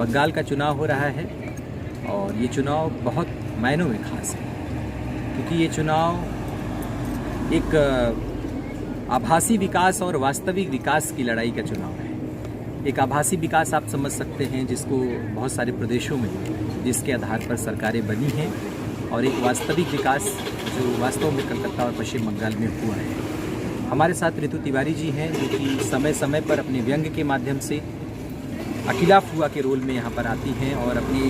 बंगाल का चुनाव हो रहा है और ये चुनाव बहुत मायनों में खास है, क्योंकि ये चुनाव एक आभासी विकास और वास्तविक विकास की लड़ाई का चुनाव है। एक आभासी विकास आप समझ सकते हैं, जिसको बहुत सारे प्रदेशों में जिसके आधार पर सरकारें बनी हैं, और एक वास्तविक विकास जो वास्तव में कलकत्ता और पश्चिम बंगाल में हुआ है। हमारे साथ ऋतु तिवारी जी हैं, जो कि समय समय पर अपने व्यंग के माध्यम से अकेला फुआ के रोल में यहाँ पर आती हैं और अपनी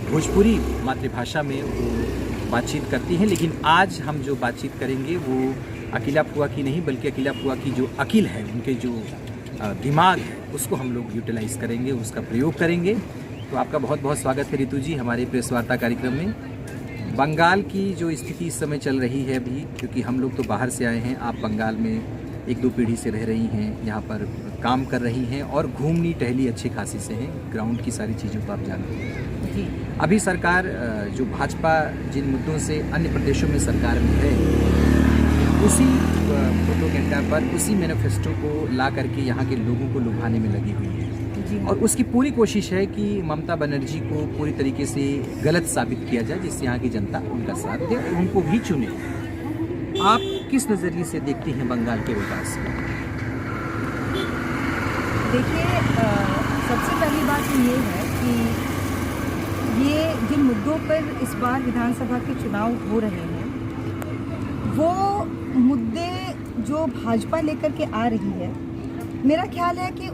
भोजपुरी मातृभाषा में वो बातचीत करती हैं। लेकिन आज हम जो बातचीत करेंगे वो अकेला फुआ की नहीं, बल्कि अकेला फुआ की जो अकिल है, उनके जो दिमाग है, उसको हम लोग यूटिलाइज़ करेंगे, उसका प्रयोग करेंगे। तो आपका बहुत बहुत स्वागत है ऋतु जी हमारे प्रेस वार्ता कार्यक्रम में। बंगाल की जो स्थिति इस समय चल रही है अभी, क्योंकि हम लोग तो बाहर से आए हैं, आप बंगाल में 1-2 पीढ़ी से रह रही हैं, यहाँ पर काम कर रही हैं और घूमनी टहली अच्छी खासी से हैं, ग्राउंड की सारी चीज़ों को आप जानते हैं जी। अभी सरकार जो भाजपा जिन मुद्दों से अन्य प्रदेशों में सरकार में है, उसी प्रोपेगेंडा पर, उसी मैनिफेस्टो को ला करके यहाँ के लोगों को लुभाने में लगी हुई है और उसकी पूरी कोशिश है कि ममता बनर्जी को पूरी तरीके से गलत साबित किया जाए, जिससे यहाँ की जनता उनका साथ दे और उनको भी चुने। आप किस नज़रिए से देखती हैं बंगाल के विकास को? देखिए, सबसे पहली बात ये है कि ये जिन मुद्दों पर इस बार विधानसभा के चुनाव हो रहे हैं, वो मुद्दे जो भाजपा लेकर के आ रही है, मेरा ख्याल है कि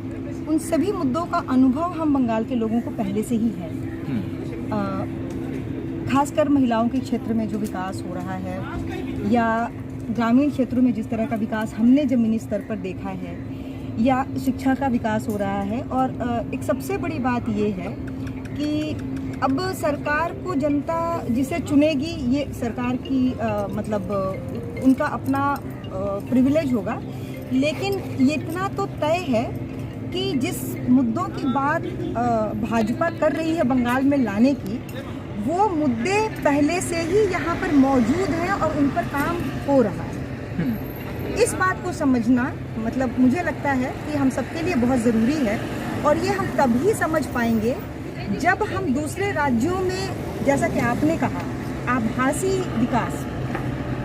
उन सभी मुद्दों का अनुभव हम बंगाल के लोगों को पहले से ही है। खासकर महिलाओं के क्षेत्र में जो विकास हो रहा है, या ग्रामीण क्षेत्रों में जिस तरह का विकास हमने ज़मीनी स्तर पर देखा है, या शिक्षा का विकास हो रहा है। और एक सबसे बड़ी बात ये है कि अब सरकार को जनता जिसे चुनेगी, ये सरकार की मतलब उनका अपना प्रिविलेज होगा, लेकिन ये इतना तो तय है कि जिस मुद्दों की बात भाजपा कर रही है बंगाल में लाने की, वो मुद्दे पहले से ही यहाँ पर मौजूद हैं और उन पर काम हो रहा है। इस बात को समझना मतलब मुझे लगता है कि हम सबके लिए बहुत ज़रूरी है, और ये हम तभी समझ पाएंगे जब हम दूसरे राज्यों में, जैसा कि आपने कहा, आभासी विकास,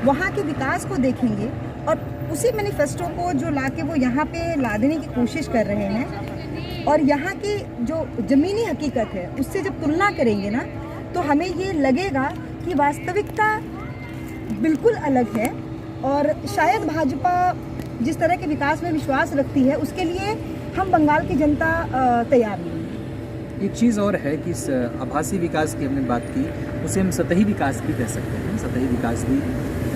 वहाँ के विकास को देखेंगे और उसी मैनिफेस्टो को जो लाके वो यहाँ पे ला देने की कोशिश कर रहे हैं, और यहाँ की जो ज़मीनी हकीकत है उससे जब तुलना करेंगे ना, तो हमें ये लगेगा कि वास्तविकता बिल्कुल अलग है। और शायद भाजपा जिस तरह के विकास में विश्वास रखती है, उसके लिए हम बंगाल की जनता तैयार नहीं है। एक चीज़ और है कि इस आभासी विकास की हमने बात की, उसे हम सतही विकास भी कह सकते हैं। सतही विकास भी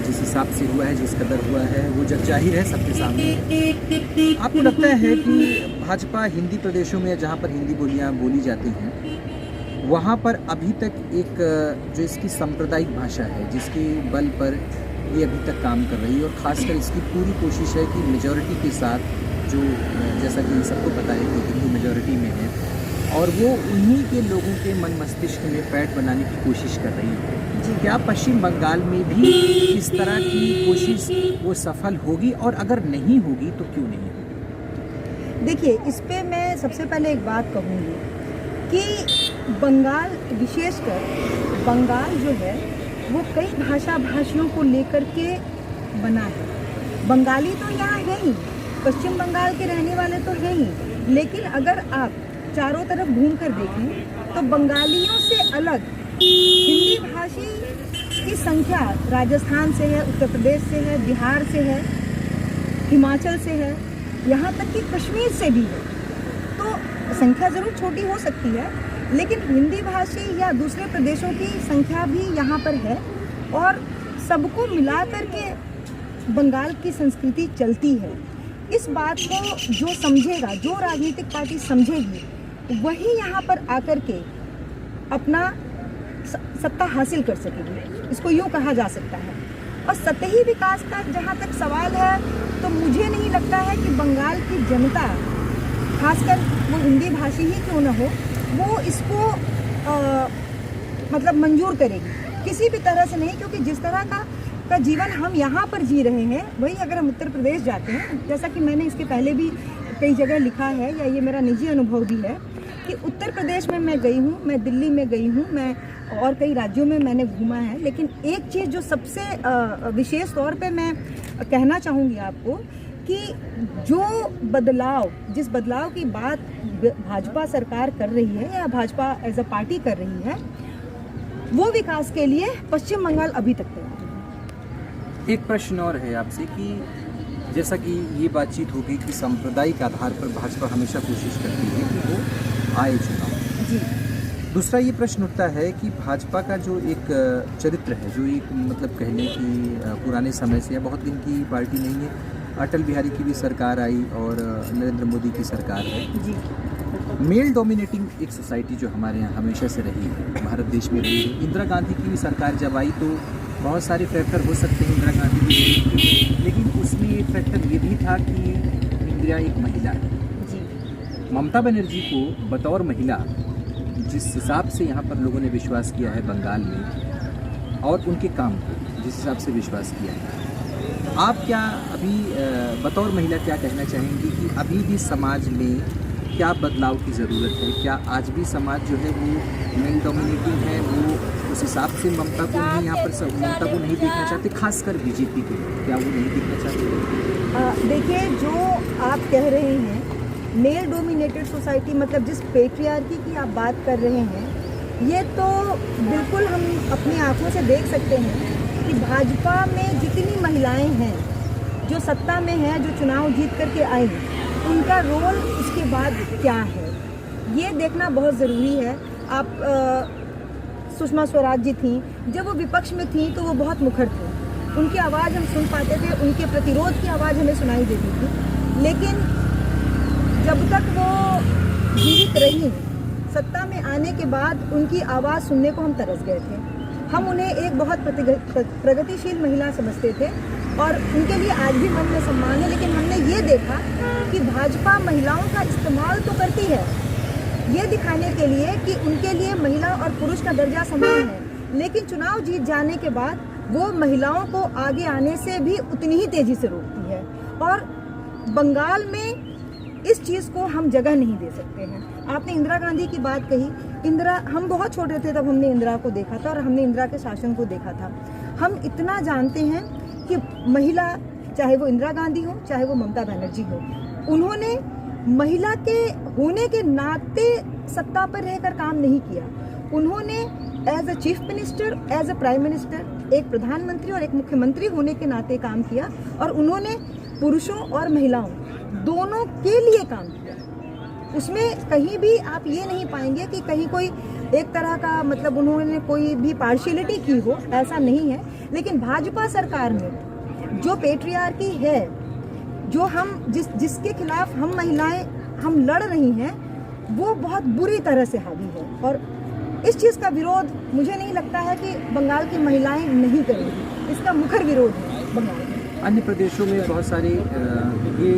जिस हिसाब से हुआ है, जिस कदर हुआ है, वो जग जाहिर है सबके सामने। आपको लगता है कि भाजपा हिंदी प्रदेशों में, जहाँ पर हिंदी बोलियाँ बोली जाती हैं, वहाँ पर अभी तक एक जो इसकी सांप्रदायिक भाषा है, जिसके बल पर ये अभी तक काम कर रही है, और ख़ासकर इसकी पूरी कोशिश है कि मेजॉरिटी के साथ, जो जैसा कि सबको पता है कि हिंदू मेजॉरिटी में है, और वो उन्हीं के लोगों के मन मस्तिष्क में पैठ बनाने की कोशिश कर रही है। क्या पश्चिम बंगाल में भी इस तरह की कोशिश वो सफल होगी, और अगर नहीं होगी तो क्यों नहीं होगी? देखिए, इस पे मैं सबसे पहले एक बात कहूँगी कि बंगाल, विशेषकर बंगाल जो है, वो कई भाषियों को लेकर के बना है। बंगाली तो यहाँ है ही, पश्चिम बंगाल के रहने वाले तो हैं ही, लेकिन अगर आप चारों तरफ घूम कर देखें तो बंगालियों से अलग हिंदी भाषी की संख्या राजस्थान से है, उत्तर प्रदेश से है, बिहार से है, हिमाचल से है, यहाँ तक कि कश्मीर से भी है। तो संख्या ज़रूर छोटी हो सकती है, लेकिन हिंदी भाषी या दूसरे प्रदेशों की संख्या भी यहाँ पर है, और सबको मिला करके बंगाल की संस्कृति चलती है। इस बात को जो समझेगा, जो राजनीतिक पार्टी समझेगी, वही यहाँ पर आकर के अपना सत्ता हासिल कर सकेगी, इसको यूँ कहा जा सकता है। और सतही विकास का जहाँ तक सवाल है, तो मुझे नहीं लगता है कि बंगाल की जनता, खासकर वो हिंदी भाषी ही क्यों न हो, वो इसको मतलब मंजूर करेगी, किसी भी तरह से नहीं। क्योंकि जिस तरह का जीवन हम यहाँ पर जी रहे हैं, वही अगर हम उत्तर प्रदेश जाते हैं, जैसा कि मैंने इसके पहले भी कई जगह लिखा है, या ये मेरा निजी अनुभव भी है, कि उत्तर प्रदेश में मैं गई हूँ, मैं दिल्ली में गई हूँ, मैं और कई राज्यों में मैंने घूमा है, लेकिन एक चीज़ जो सबसे विशेष तौर पे मैं कहना चाहूँगी आपको कि जिस बदलाव की बात भाजपा सरकार कर रही है या भाजपा एज अ पार्टी कर रही है, वो विकास के लिए पश्चिम बंगाल अभी तक तैयार नहीं। एक प्रश्न और है आपसे कि जैसा कि ये बातचीत होगी कि सांप्रदायिक आधार पर भाजपा हमेशा कोशिश करती है कि वो आए चुनाव। जी। दूसरा ये प्रश्न उठता है कि भाजपा का जो एक चरित्र है, जो एक मतलब कह लें कि पुराने समय से या बहुत दिन की पार्टी नहीं है, अटल बिहारी की भी सरकार आई और नरेंद्र मोदी की सरकार है जी। मेल डोमिनेटिंग एक सोसाइटी जो हमारे यहाँ हमेशा से रही है, भारत देश में रही है। इंदिरा गांधी की भी सरकार जब आई तो बहुत सारे फैक्टर हो सकते हैं इंदिरा गांधी की, लेकिन उसमें एक फैक्टर ये भी था कि इंदिरा एक महिला है। जी। ममता बनर्जी को बतौर महिला जिस हिसाब से यहाँ पर लोगों ने विश्वास किया है बंगाल में, और उनके काम को जिस हिसाब से विश्वास किया है, आप क्या अभी बतौर महिला क्या कहना चाहेंगी कि अभी भी समाज में क्या बदलाव की ज़रूरत है? क्या आज भी समाज जो है वो मेल डोमिनेटिंग है, वो उस हिसाब से ममता को नहीं यहाँ पर ममता को नहीं देखना चाहते, खासकर बीजेपी को क्या वो नहीं देखना चाहते? देखिए, जो आप कह रहे हैं मेल डोमिनेटेड सोसाइटी, मतलब जिस पेट्रियार्की की आप बात कर रहे हैं, ये तो बिल्कुल हम अपनी आंखों से देख सकते हैं कि भाजपा में जितनी महिलाएं हैं जो सत्ता में हैं, जो चुनाव जीत करके आई, उनका रोल इसके बाद क्या है, ये देखना बहुत ज़रूरी है। आप सुषमा स्वराज जी थी, जब वो विपक्ष में थी तो वो बहुत मुखर थी, उनकी आवाज़ हम सुन पाते थे, उनके प्रतिरोध की आवाज़ हमें सुनाई देती थी, लेकिन जब तक वो जीवित रही, सत्ता में आने के बाद उनकी आवाज़ सुनने को हम तरस गए थे। हम उन्हें एक बहुत प्रगतिशील महिला समझते थे और उनके लिए आज भी मन में सम्मान है, लेकिन हमने ये देखा कि भाजपा महिलाओं का इस्तेमाल तो करती है ये दिखाने के लिए कि उनके लिए महिला और पुरुष का दर्जा समान है, लेकिन चुनाव जीत जाने के बाद वो महिलाओं को आगे आने से भी उतनी ही तेज़ी से रोकती है। और बंगाल में इस चीज़ को हम जगह नहीं दे सकते हैं। आपने इंदिरा गांधी की बात कही, इंदिरा, हम बहुत छोटे थे तब हमने इंदिरा को देखा था और हमने इंदिरा के शासन को देखा था। हम इतना जानते हैं कि महिला, चाहे वो इंदिरा गांधी हो चाहे वो ममता बनर्जी हो, उन्होंने महिला के होने के नाते सत्ता पर रहकर काम नहीं किया। उन्होंने as a chief minister, as a prime minister, एक प्रधानमंत्री और एक मुख्यमंत्री होने के नाते काम किया, और उन्होंने पुरुषों और महिलाओं दोनों के लिए काम किया। उसमें कहीं भी आप ये नहीं पाएंगे कि कहीं कोई एक तरह का, मतलब उन्होंने कोई भी पार्शियलिटी की हो, ऐसा नहीं है। लेकिन भाजपा सरकार में जो पेट्रियार्की है, जो हम जिसके खिलाफ हम महिलाएं हम लड़ रही हैं, वो बहुत बुरी तरह से हावी है, और इस चीज़ का विरोध मुझे नहीं लगता है कि बंगाल की महिलाएं नहीं करेंगी। इसका मुखर विरोध है बंगाल में। अन्य प्रदेशों में बहुत सारे ये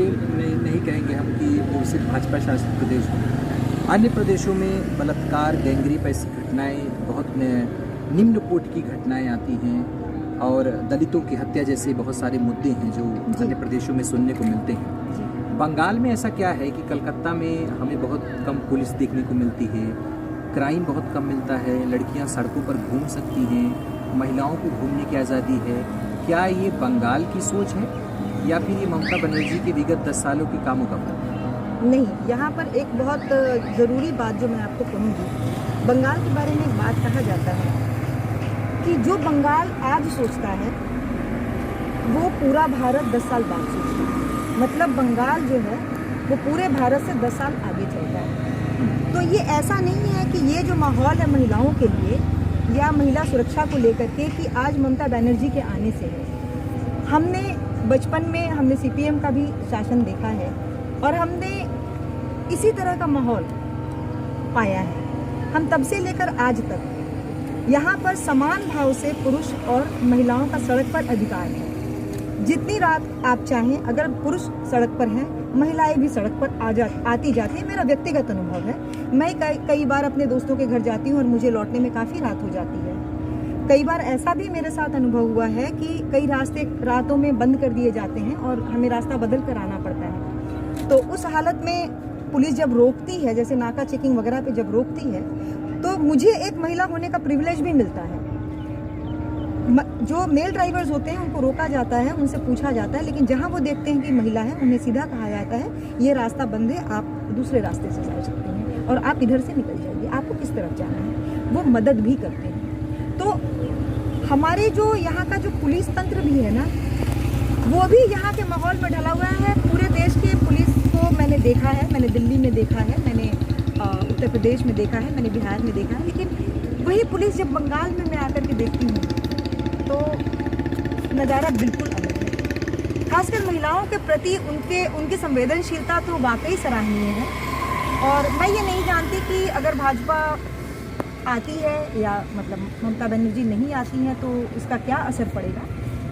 नहीं कहेंगे हम कि वो सिर्फ भाजपा शासित प्रदेश हो, अन्य प्रदेशों में बलात्कार, गैंगरेप ऐसी घटनाएं, बहुत निम्न कोटि की घटनाएं आती हैं, और दलितों की हत्या जैसे बहुत सारे मुद्दे हैं जो अन्य प्रदेशों में सुनने को मिलते हैं। बंगाल में ऐसा क्या है कि कलकत्ता में हमें बहुत कम पुलिस देखने को मिलती है, क्राइम बहुत कम मिलता है, लड़कियां सड़कों पर घूम सकती हैं, महिलाओं को घूमने की आज़ादी है। क्या ये बंगाल की सोच है या फिर ये ममता बनर्जी के विगत 10 सालों के कामों का फल है? नहीं, यहाँ पर एक बहुत ज़रूरी बात जो मैं आपको कहूँगी, बंगाल के बारे में एक बात कहा जाता है कि जो बंगाल आज सोचता है वो पूरा भारत 10 साल बाद सोचता है। मतलब बंगाल जो है वो पूरे भारत से 10 साल आगे चलता है। तो ये ऐसा नहीं है कि ये जो माहौल है महिलाओं के लिए या महिला सुरक्षा को लेकर के कि आज ममता बनर्जी के आने से है। हमने बचपन में हमने सीपीएम का भी शासन देखा है और हमने इसी तरह का माहौल पाया है। हम तब से लेकर आज तक यहाँ पर समान भाव से पुरुष और महिलाओं का सड़क पर अधिकार है। जितनी रात आप चाहें, अगर पुरुष सड़क पर हैं, महिलाएं भी सड़क पर आती जाती है। मेरा व्यक्तिगत अनुभव है, मैं कई बार अपने दोस्तों के घर जाती हूँ और मुझे लौटने में काफ़ी रात हो जाती है। कई बार ऐसा भी मेरे साथ अनुभव हुआ है कि कई रास्ते रातों में बंद कर दिए जाते हैं और हमें रास्ता बदल कर आना पड़ता है। तो उस हालत में पुलिस जब रोकती है, जैसे नाका चेकिंग वगैरह पे जब रोकती है, तो मुझे एक महिला होने का प्रिविलेज भी मिलता है। जो मेल ड्राइवर्स होते हैं उनको रोका जाता है, उनसे पूछा जाता है, लेकिन जहां वो देखते हैं कि महिला है, उन्हें सीधा कहा जाता है ये रास्ता बंद है, आप दूसरे रास्ते से जा सकते हैं और आप इधर से निकल जाइए, आपको किस तरफ जाना है। वो मदद भी करते हैं। तो हमारे जो यहाँ का जो पुलिस तंत्र भी है ना, वो भी यहाँ के माहौल में ढला हुआ है। पूरे देश के पुलिस को मैंने देखा है, मैंने दिल्ली में देखा है, मैंने उत्तर प्रदेश में देखा है, मैंने बिहार में देखा है, लेकिन वही पुलिस जब बंगाल में मैं आकर के देखती हूँ तो नज़ारा बिल्कुल अलग है। खासकर महिलाओं के प्रति उनकी संवेदनशीलता तो वाकई सराहनीय है। और मैं ये नहीं जानती कि अगर भाजपा आती है या मतलब ममता बनर्जी नहीं आती हैं तो इसका क्या असर पड़ेगा,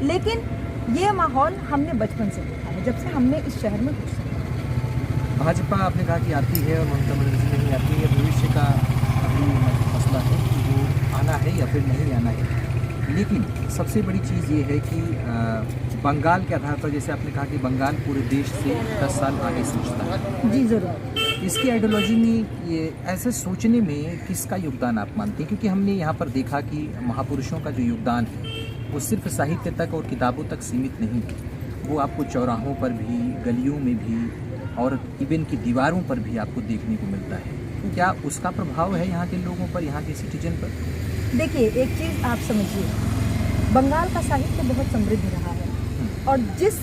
लेकिन ये माहौल हमने बचपन से देखा है, जब से हमने इस शहर में घुसा है। भाजपा आपने कहा कि आती है और ममता बनर्जी नहीं आती है, भविष्य का अभी मसला है कि वो आना है या फिर नहीं आना है। लेकिन सबसे बड़ी चीज़ ये है कि बंगाल के आधार पर, जैसे आपने कहा कि बंगाल पूरे देश से 10 साल आगे सोचता है। जी ज़रूर। इसकी आइडियोलॉजी में, ये ऐसे सोचने में किसका योगदान आप मानते हैं? क्योंकि हमने यहाँ पर देखा कि महापुरुषों का जो योगदान है वो सिर्फ साहित्य तक और किताबों तक सीमित नहीं है। वो आपको चौराहों पर भी, गलियों में भी और इवन की दीवारों पर भी आपको देखने को मिलता है। क्या उसका प्रभाव है यहाँ के लोगों पर, यहाँ के सिटीजन पर? देखिए, एक चीज़ आप समझिए, बंगाल का साहित्य बहुत समृद्ध रहा है और जिस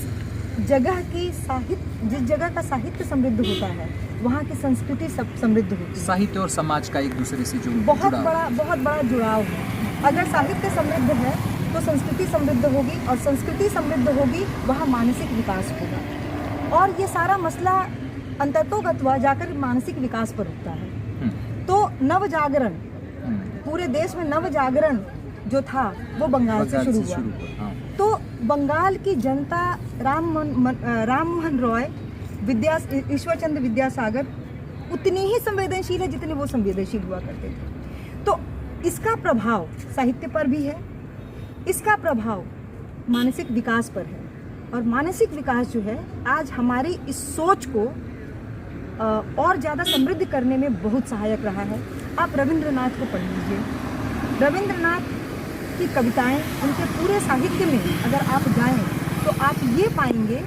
जगह का साहित्य समृद्ध होता है वहाँ की संस्कृति सब समृद्ध होती है। साहित्य और समाज का एक दूसरे से जो बहुत बड़ा जुड़ाव है। अगर साहित्य समृद्ध है तो संस्कृति समृद्ध होगी और संस्कृति समृद्ध होगी, वहाँ मानसिक विकास होगा और ये सारा मसला अंततोगत्वा जाकर मानसिक विकास पर रुकता है। तो नव जागरण, पूरे देश में नव जागरण जो था वो बंगाल से शुरू हुआ। तो बंगाल की जनता राम मोहन रॉय, ईश्वरचंद्र विद्यासागर उतनी ही संवेदनशील है जितने वो संवेदनशील हुआ करते थे। तो इसका प्रभाव साहित्य पर भी है, इसका प्रभाव मानसिक विकास पर है और मानसिक विकास जो है आज हमारी इस सोच को और ज़्यादा समृद्ध करने में बहुत सहायक रहा है। आप रविंद्रनाथ को पढ़ लीजिए, रविंद्रनाथ की कविताएं, उनके पूरे साहित्य में अगर आप जाएं तो आप ये पाएंगे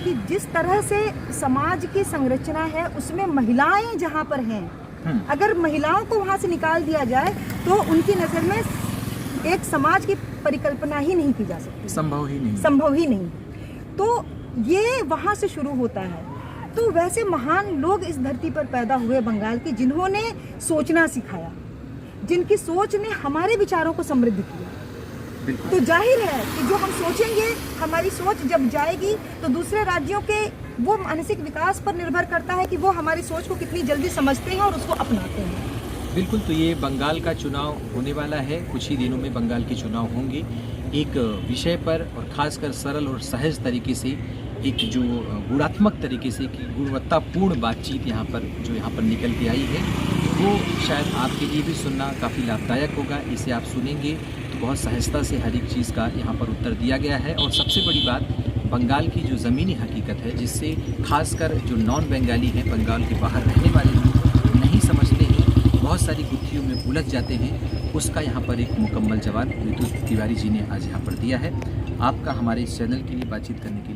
कि जिस तरह से समाज की संरचना है उसमें महिलाएं जहाँ पर हैं, अगर महिलाओं को वहाँ से निकाल दिया जाए तो उनकी नज़र में एक समाज की परिकल्पना ही नहीं की जा सकती, संभव ही नहीं। तो ये वहाँ से शुरू होता है। तो वैसे महान लोग इस धरती पर पैदा हुए बंगाल के, जिन्होंने सोचना सिखाया, जिनकी सोच ने हमारे विचारों को समृद्ध किया। तो जाहिर है कि जो हम सोचेंगे, हमारी सोच जब जाएगी तो दूसरे राज्यों के वो मानसिक विकास पर निर्भर करता है कि वो हमारी सोच को कितनी जल्दी समझते हैं और उसको अपनाते हैं। बिल्कुल। तो ये बंगाल का चुनाव होने वाला है, कुछ ही दिनों में बंगाल के चुनाव होंगे। एक विषय पर और खासकर सरल और सहज तरीके से, एक जो गुणात्मक तरीके से कि गुणवत्तापूर्ण बातचीत यहाँ पर निकल के आई है, वो शायद आपके लिए भी सुनना काफ़ी लाभदायक होगा। इसे आप सुनेंगे तो बहुत सहजता से हर एक चीज़ का यहाँ पर उत्तर दिया गया है। और सबसे बड़ी बात, बंगाल की जो ज़मीनी हकीकत है, जिससे खासकर जो नॉन बंगाली हैं, बंगाल के बाहर रहने वाले लोग नहीं समझते हैं, बहुत सारी गुत्थियों में उलझ जाते हैं, उसका यहाँ पर एक मुकम्मल जवाब विद्युत तिवारी जी ने आज यहाँ पर दिया है। आपका हमारे इस चैनल के लिए बातचीत करने के